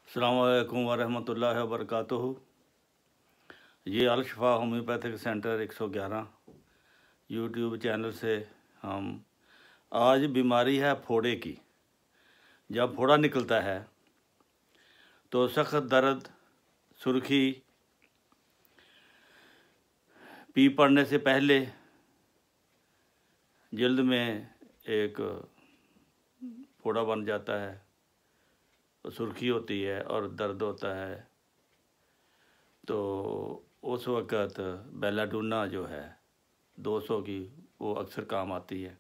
अस्सलाम वालेकुम वरहमतुल्लाहि वबरकातुहू। ये अल-शिफा होम्योपैथिक सेंटर 111 यूट्यूब चैनल से हम आज बीमारी है फोड़े की। जब फोड़ा निकलता है तो सख्त दर्द, सुर्खी, पी पड़ने से पहले जल्द में एक फोड़ा बन जाता है, सुर्खी होती है और दर्द होता है। तो उस वक़्त बेलाडोना जो है 200 की, वो अक्सर काम आती है।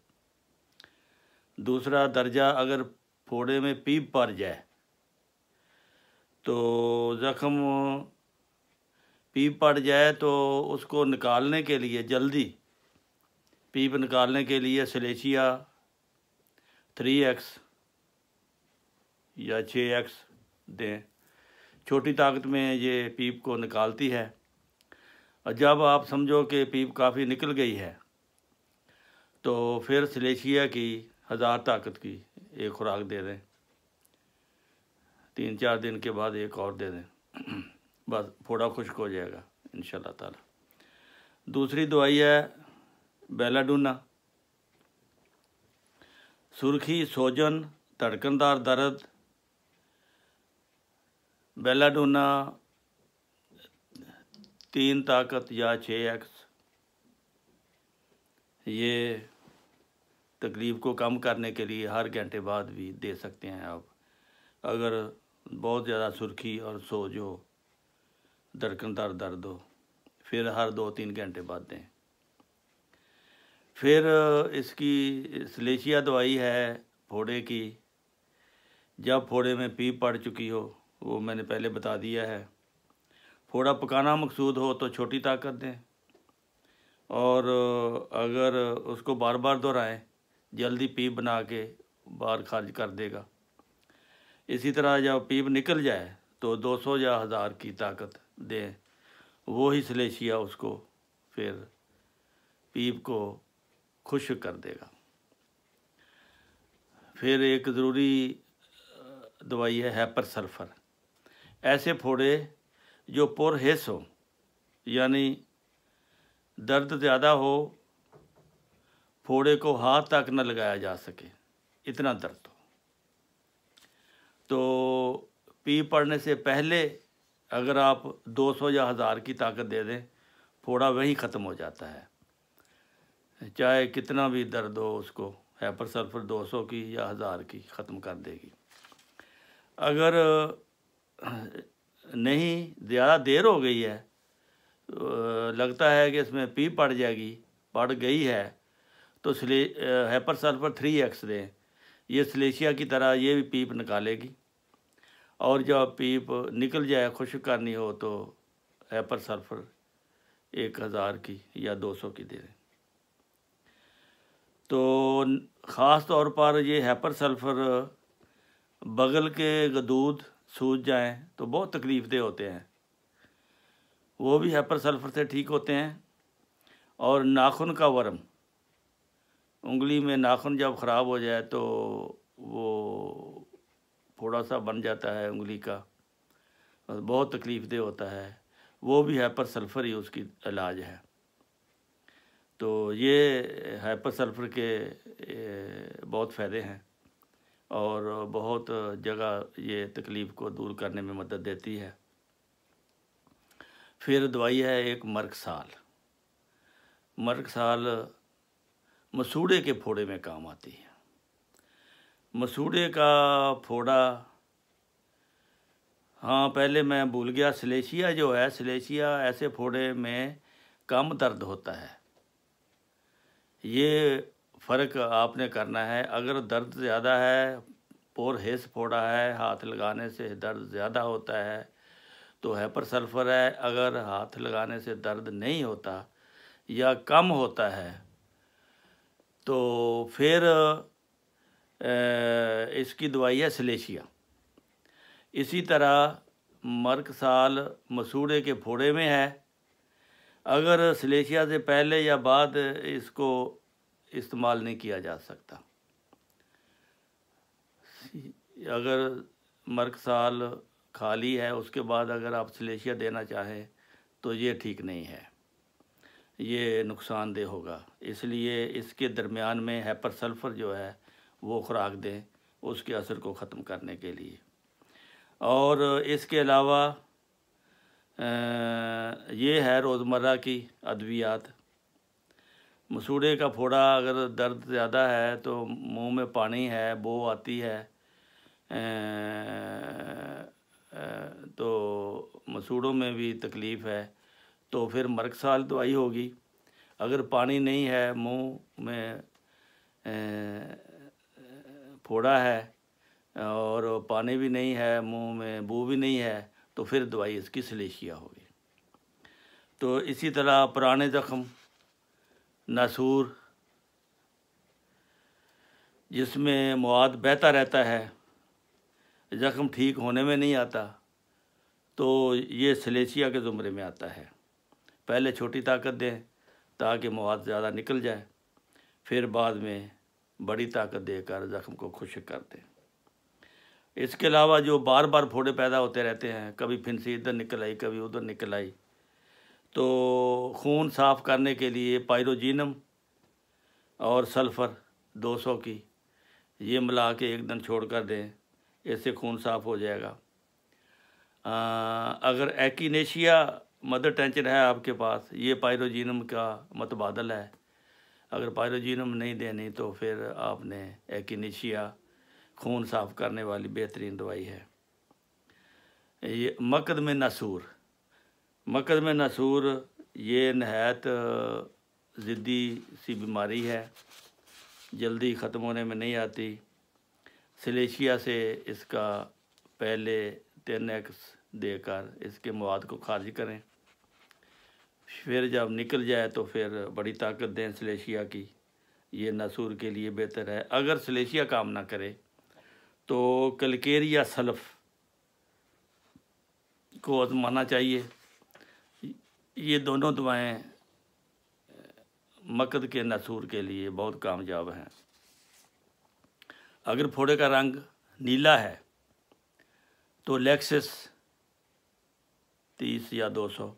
दूसरा दर्जा, अगर फोड़े में पीप पड़ जाए तो ज़ख़म पीप पड़ जाए तो उसको निकालने के लिए, जल्दी पीप निकालने के लिए सलेशिया 3x या 6x दें। छोटी ताकत में ये पीप को निकालती है। और जब आप समझो कि पीप काफ़ी निकल गई है तो फिर सलेशिया की 1000 ताकत की एक खुराक दे दें। 3-4 दिन के बाद एक और दे दें, बस फोड़ा खुश्क हो जाएगा इंशाल्लाह ताला। दूसरी दवाई है बेलाडोना। सुर्खी, सोजन, धड़कनदार दर्द, बेलाडोना 3 ताकत या 6x ये तकलीफ़ को कम करने के लिए हर घंटे बाद भी दे सकते हैं आप। अगर बहुत ज़्यादा सुर्खी और सोज हो, धड़कनदार दर्द हो, फिर हर 2-3 घंटे बाद दें। फिर इसकी सलेशिया दवाई है फोड़े की। जब फोड़े में पीप पड़ चुकी हो, वो मैंने पहले बता दिया है। फोड़ा पकाना मकसूद हो तो छोटी ताकत दें, और अगर उसको बार बार दोहराएं, जल्दी पीप बना के बाहर खारिज कर देगा। इसी तरह जब पीप निकल जाए तो 200 या 1000 की ताकत दें, वो ही सलेशिया उसको फिर पीप को खुश्क कर देगा। फिर एक ज़रूरी दवाई है हैपर सल्फ़र। ऐसे फोड़े जो पुरहिस हो, यानी दर्द ज़्यादा हो, फोड़े को हाथ तक न लगाया जा सके, इतना दर्द हो, तो पीप पड़ने से पहले अगर आप 200 या 1000 की ताकत दे दें, फोड़ा वहीं ख़त्म हो जाता है। चाहे कितना भी दर्द हो, उसको हैपर सल्फ़र 200 की या 1000 की ख़त्म कर देगी। अगर नहीं, ज़्यादा देर हो गई है, लगता है कि इसमें पीप पड़ जाएगी, पड़ गई है, तो हैपर सल्फ़र 3x दें। ये सलेशिया की तरह ये भी पीप निकालेगी। और जब पीप निकल जाए, खुश्क करनी हो, तो हैपर सल्फ़र 1000 की या 200 की दे दें। तो ख़ास तौर पर ये हैपर सल्फ़र बगल के गदूद सूज जाएं तो बहुत तकलीफ़देह होते हैं, वो भी हैपर सल्फ़र से ठीक होते हैं। और नाखून का वर्म, उंगली में नाखून जब ख़राब हो जाए तो वो फोड़ा सा बन जाता है उंगली का, बहुत तकलीफ़देह होता है, वो भी हैपर सल्फ़र ही उसकी इलाज है। तो ये हैपर सल्फ़र के बहुत फ़ायदे हैं और बहुत जगह ये तकलीफ़ को दूर करने में मदद देती है। फिर दवाई है एक मर्कसाल। मर्कसाल मसूड़े के फोड़े में काम आती है। मसूड़े का फोड़ा, हाँ पहले मैं भूल गया, सलेशिया जो है, सलेशिया ऐसे फोड़े में कम दर्द होता है। ये फ़र्क आपने करना है। अगर दर्द ज़्यादा है, पुरहिस फोड़ा है, हाथ लगाने से दर्द ज़्यादा होता है, तो हैपर सल्फ़र है। अगर हाथ लगाने से दर्द नहीं होता या कम होता है तो फिर इसकी दवाई है सलेशिया। इसी तरह मर्कसाल मसूड़े के फोड़े में है। अगर सलेशिया से पहले या बाद इसको इस्तेमाल नहीं किया जा सकता। अगर मर्कसाल खा ली है उसके बाद अगर आप सलेशिया देना चाहें तो ये ठीक नहीं है, ये नुकसानदेह होगा। इसलिए इसके दरमियान में हाइपर सल्फ़र जो है वो खुराक दें उसके असर को ख़त्म करने के लिए। और इसके अलावा ये है रोज़मर्रा की अद्वियात। मसूड़े का फोड़ा अगर दर्द ज़्यादा है तो मुंह में पानी है, बो आती है, तो मसूड़ों में भी तकलीफ़ है तो फिर मरकसाल दवाई होगी। अगर पानी नहीं है, मुंह में फोड़ा है और पानी भी नहीं है, मुंह में बू भी नहीं है, तो फिर दवाई इसकी सलेशिया होगी। तो इसी तरह पुराने ज़ख़म, नासूर जिसमें मवाद बहता रहता है, ज़ख़म ठीक होने में नहीं आता, तो ये सलेशिया के ज़ुमरे में आता है। पहले छोटी ताकत दें ताकि मवाद ज़्यादा निकल जाए, फिर बाद में बड़ी ताकत देकर ज़ख़म को खुश्क कर दें। इसके अलावा जो बार बार फोड़े पैदा होते रहते हैं, कभी फिंसी इधर निकल आई कभी उधर निकल आई, तो खून साफ़ करने के लिए पायरोजीनम और सल्फ़र 200 की ये मिला के एक दिन छोड़ कर दें, इससे खून साफ़ हो जाएगा। अगर एकिनेशिया मदर टेंशन है आपके पास, ये पायरोजीनम का मतबादल है। अगर पायरोजीनम नहीं देनी तो फिर आपने एकिनेशिया खून साफ़ करने वाली बेहतरीन दवाई है। ये मकद में नासूर, मकद में नासूर ये नहायत ज़िद्दी सी बीमारी है, जल्दी ख़त्म होने में नहीं आती। सलेशिया से इसका पहले 10x देकर इसके मवाद को खारिज करें, फिर जब निकल जाए तो फिर बड़ी ताकत दें सलेशिया की, ये नासूर के लिए बेहतर है। अगर सलेशिया काम ना करे तो कलकेरिया सल्फ़ को आज़माना चाहिए। ये दोनों दवाएं मकद के नासूर के लिए बहुत कामयाब हैं। अगर फोड़े का रंग नीला है तो लेक्सिस 30 या 200।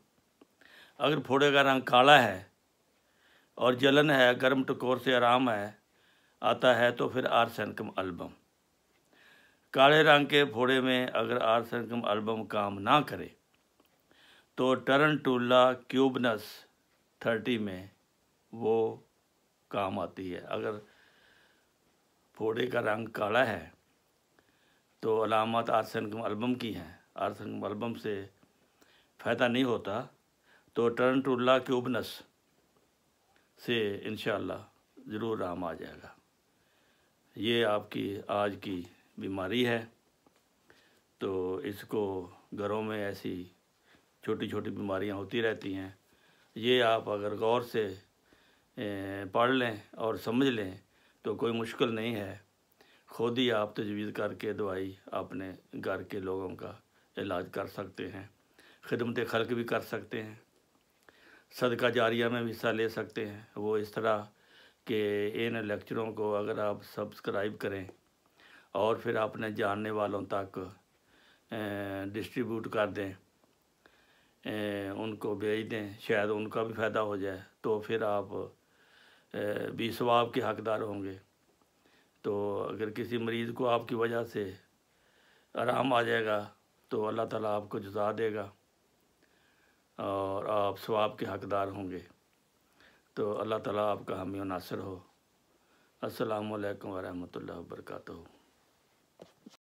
अगर फोड़े का रंग काला है और जलन है, गर्म टकोर से आराम है आता है तो फिर आर्सेनिकम अल्बम। काले रंग के फोड़े में अगर आर्सेनिकम अल्बम काम ना करे तो टरंटुला क्यूबनस 30 में वो काम आती है। अगर फोड़े का रंग काला है तो अलामत आर्सेनिकम अल्बम की हैं, आर्सेनिकम अल्बम से फ़ायदा नहीं होता, तो टरंटुला क्यूबनस से इंशाअल्लाह ज़रूर आराम आ जाएगा। ये आपकी आज की बीमारी है, तो इसको घरों में ऐसी छोटी छोटी बीमारियां होती रहती हैं। ये आप अगर गौर से पढ़ लें और समझ लें तो कोई मुश्किल नहीं है, खुद ही आप तजवीज़ करके दवाई अपने घर के लोगों का इलाज कर सकते हैं, खिदमत खल्क भी कर सकते हैं, सदका जारिया में भी हिस्सा ले सकते हैं। वो इस तरह के इन लेक्चरों को अगर आप सब्सक्राइब करें और फिर अपने जानने वालों तक डिस्ट्रीब्यूट कर दें, उनको भेज दें, शायद उनका भी फ़ायदा हो जाए, तो फिर आप भी सवाब के हकदार होंगे। तो अगर किसी मरीज़ को आपकी वजह से आराम आ जाएगा तो अल्लाह ताला आपको जज़ा देगा और आप सवाब के हकदार होंगे। तो अल्लाह ताला आपका हामी व नासिर हो। अस्सलामु अलैकुम व रहमतुल्लाहि व बरकातहू।